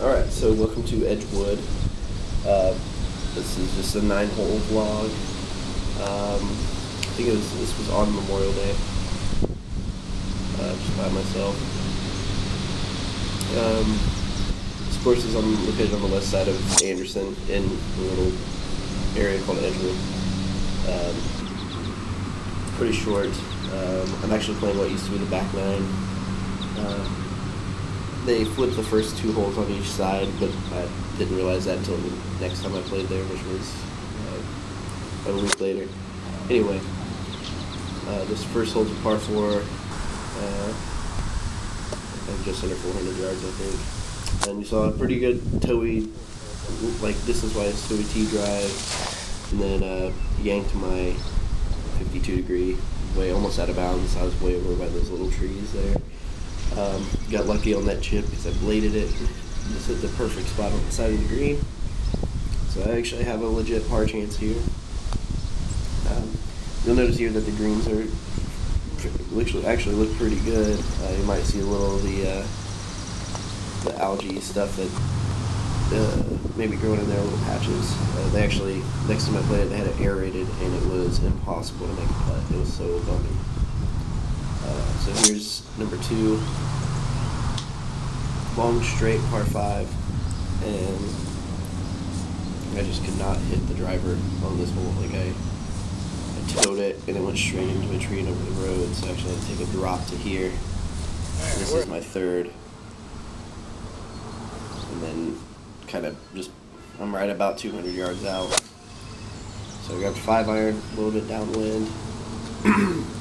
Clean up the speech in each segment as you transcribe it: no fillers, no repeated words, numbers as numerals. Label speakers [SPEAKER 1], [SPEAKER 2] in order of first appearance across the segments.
[SPEAKER 1] Alright, so welcome to Edgewood. This is just a 9-hole vlog. I think this was on Memorial Day. Just by myself. This course is located on the west side of Anderson in a little area called Edgewood. Pretty short. I'm actually playing what used to be the back nine. They flipped the first 2 holes on each side, but I didn't realize that until the next time I played there, which was about a week later. Anyway, this first hole's a par 4. Just under 400 yards, I think. And you saw a pretty good toey, like distance-wise, toey tee drive, and then yanked my 52-degree way almost out of bounds. I was way over by those little trees there. Got lucky on that chip because I bladed it. Just hit the perfect spot on the side of the green. So I actually have a legit par chance here. You'll notice here that the greens are actually look pretty good. You might see a little of the algae stuff that maybe growing in there, little patches. They actually, next time I played it, they had it aerated and it was impossible to make a putt. It was so bummy. So here's number 2, long straight par 5, and I just could not hit the driver on this hole. Like I towed it and it went straight into a tree and over the road, so I actually had to take a drop to here. This is my 3rd, and then kind of just, I'm right about 200 yards out. So I grabbed 5-iron, a little bit downwind,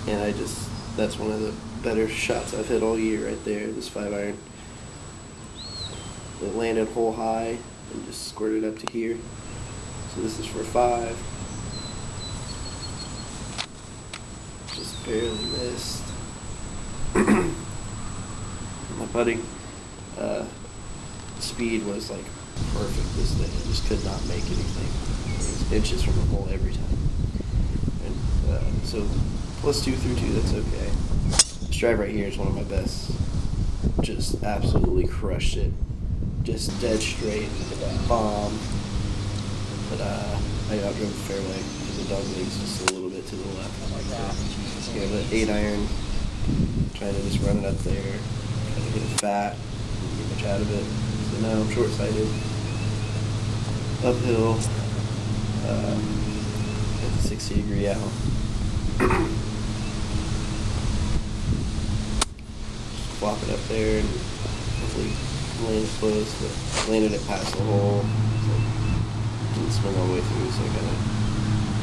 [SPEAKER 1] and that's one of the better shots I've hit all year right there, this 5-iron. It landed hole high and just squirted up to here. So this is for 5. Just barely missed. My putting speed was like perfect this day. I just could not make anything. It was inches from the hole every time. And so +2 through 2, that's okay. This drive right here is one of my best. Just absolutely crushed it. Just dead straight, bomb. But I outdrove the fairway because the dog leg's just a little bit to the left. So, yeah, but 8-iron, trying to just run it up there, trying to get it fat, didn't get much out of it. So now I'm short-sighted. Uphill, at the 60-degree out. Flop it up there and hopefully land it close, but landed it past the hole. So didn't swing all the way through, so I kind of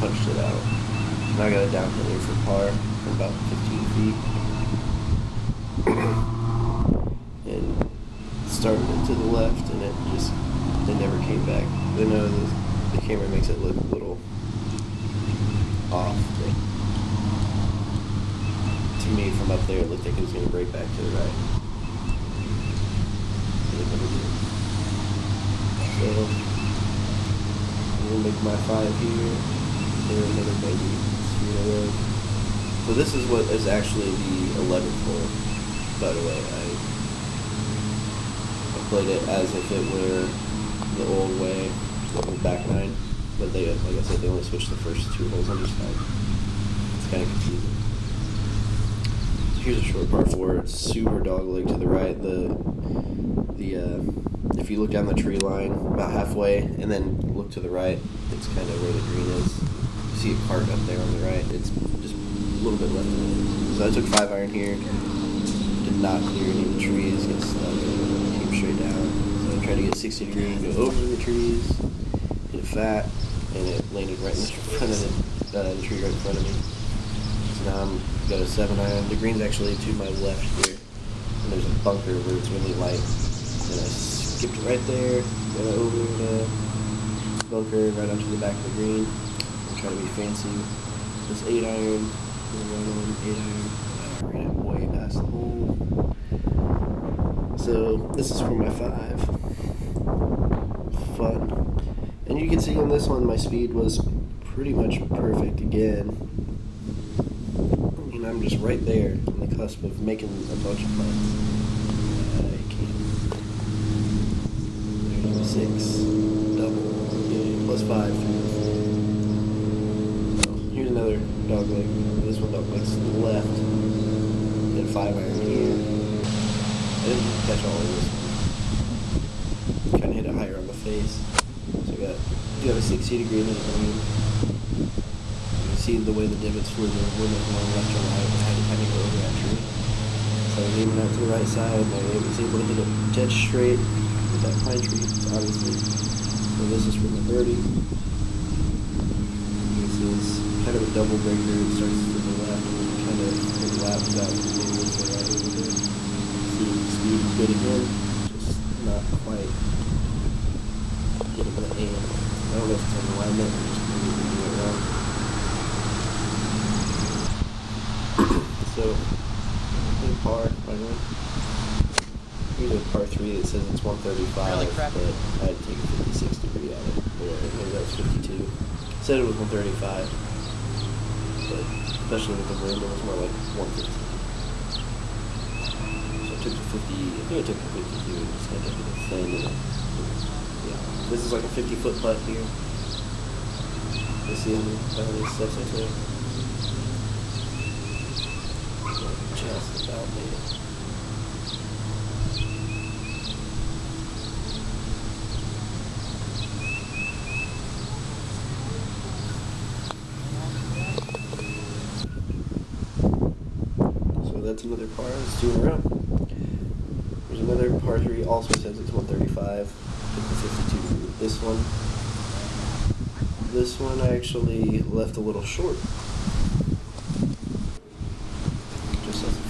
[SPEAKER 1] punched it out. Now I got a downhill here for par from about 15 feet. And started it to the left, and it never came back. I know the camera makes it look a little off, but to me from up there it looked like it was going to break back to the right. And it never did. So I'm going to make my 5 here, and another maybe 3 in a row. So this is what is actually the 11th hole, by the way. I played it as if it were the old way, the back nine, but they, like I said, they only switched the first 2 holes on each side. It's kind of confusing. Here's a short par 4. It's super dogleg to the right. If you look down the tree line about halfway and then look to the right, it's kind of where the green is. You see a cart up there on the right. It's just a little bit left of it. So I took 5-iron here. Did not clear any of the trees. Got stuck. Came straight down. So I tried to get 60 degree and go over the trees, hit it fat, and it landed right in front of the tree right in front of me. So now I'm got a 7-iron. The green's actually to my left here, and there's a bunker where it's really light. And I skipped right there, got over the bunker, right onto the back of the green. I'm trying to be fancy. This 8-iron, right on 8-iron. I ran it way past the hole. So this is for my 5. Fun. And you can see on this one, my speed was pretty much perfect again. And I'm just right there on the cusp of making a bunch of putts. I can't 6 double, yeah, plus 5. So here's another dog leg. This one dog leg's to the left. Then 5 iron here. I didn't catch all of this. Kind of hit it higher on the face. So you got a 60-degree and then a green. You see the way the divots flew, the wind was going left or right. I had to kind of go over that tree. So I was aiming out to the right side, and I was able to hit it dead straight with that pine tree, obviously. So this is from the birdie. This is kind of a double breaker. It starts to the left and then kind of laps out to the right a little bit. See speed good again, just not quite getting the aim. I don't know if it's on alignment or just maybe moving it around. So, par, finally. Here's a par 3 that says it's 135, but I had to take a 56 degree at it. Maybe that was 52. It said it was 135, but especially with the wind, it was more like 115. So I took the 50, I think I took the 52 and just had to hit it thin. And yeah, this is like a 50-foot putt here. You see how many steps I took? Just about made it. So that's another par. It's 2 in a row. There's another par 3. Also says it's 135. Took the 52. This one I actually left a little short.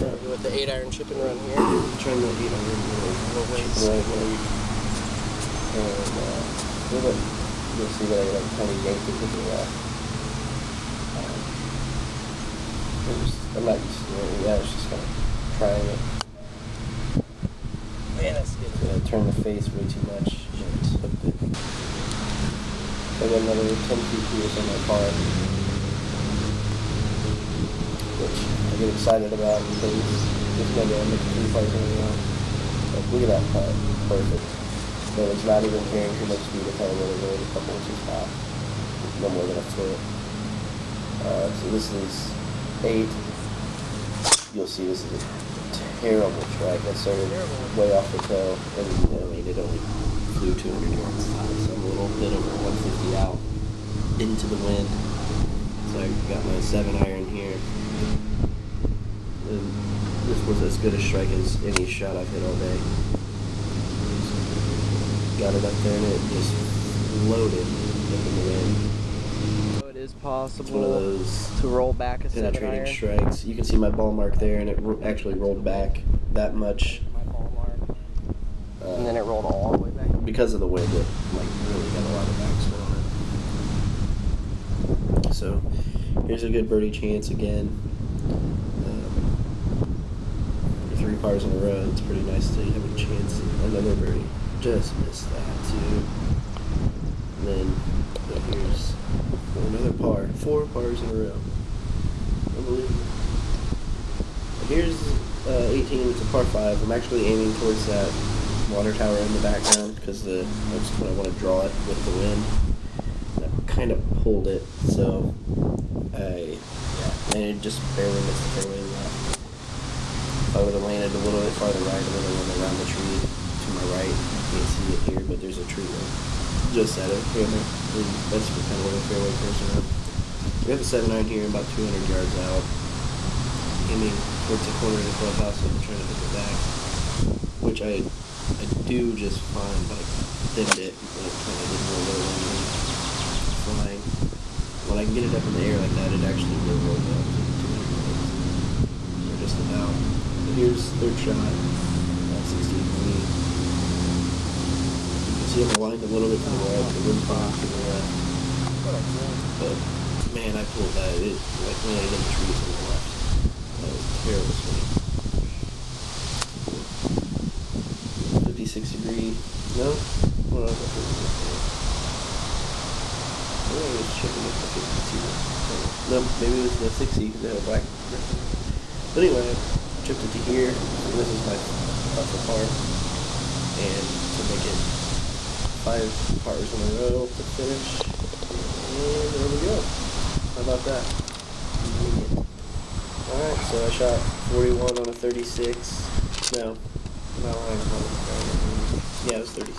[SPEAKER 2] With the 8-iron chip and run here.
[SPEAKER 1] Trying to 8-iron ways. Right here. And you'll see that I kind of yanked it to the left. I'm not used to it. Yeah, I was just kind of trying it.
[SPEAKER 2] Man, that's good.
[SPEAKER 1] Turn the face way too much. Just hooked it. I got another 10 feet here on my par, which I get excited about because it's going to make 3 pars in a row. Like, look at that putt. Perfect. So it's not even carrying too much speed. It kind of really a couple inches high. No more than a foot. So this is 8. You'll see this is a terrible strike. I started way off the toe, and I mean, it only flew 200 yards high, so I'm a little bit over 150 out into the wind. So I got my 7-iron here. And this was as good a strike as any shot I've hit all day. Got it up there and it just loaded up in the wind.
[SPEAKER 2] So it is possible
[SPEAKER 1] it's one of those
[SPEAKER 2] to roll back a
[SPEAKER 1] penetrating
[SPEAKER 2] 7-iron.
[SPEAKER 1] strikes. You can see my ball mark there, and it actually rolled back that much.
[SPEAKER 2] My ball mark. And then it rolled all the way back.
[SPEAKER 1] Because of the wind, it really got a lot of backspin on it. So here's a good birdie chance again. 3 pars in a row. It's pretty nice to have a chance at another birdie. Just missed that too. And then here's another par. 4 pars in a row. Unbelievable. Here's 18. It's a par 5. I'm actually aiming towards that water tower in the background because that's when I want to draw it with the wind. And I kind of pulled it, so and it just barely missed the fairway left. If I would have landed a little bit farther right, I would have went around the tree to my right. You can't see it here, but there's a tree line just at it. And that's kind of where the fairway curves around. We have a 7-iron here, about 200 yards out. Aiming towards the corner of the clubhouse, so I'm trying to hook it back, which I do just fine, but I thinned it, and it kind of did roll low and flying. When I can get it up in the air like that, it actually will roll up to 200 yards. So just about. So here's third shot, 16 green. You can see I'm aligned a little bit to the right, the wind's blowing to the left. But man, I pulled that. It landed in the trees on the left. That was a terrible swing. 56 degree. No? What else? I think I was checking it for 52. No, maybe it was the 60 because they had a black. But anyway, I chipped it to here. So this is my upper par. And to make it 5 pars in a row to finish. And there we go. How about that? Alright, so I shot 41 on a 36. No, I'm not lying. Yeah, it was 36.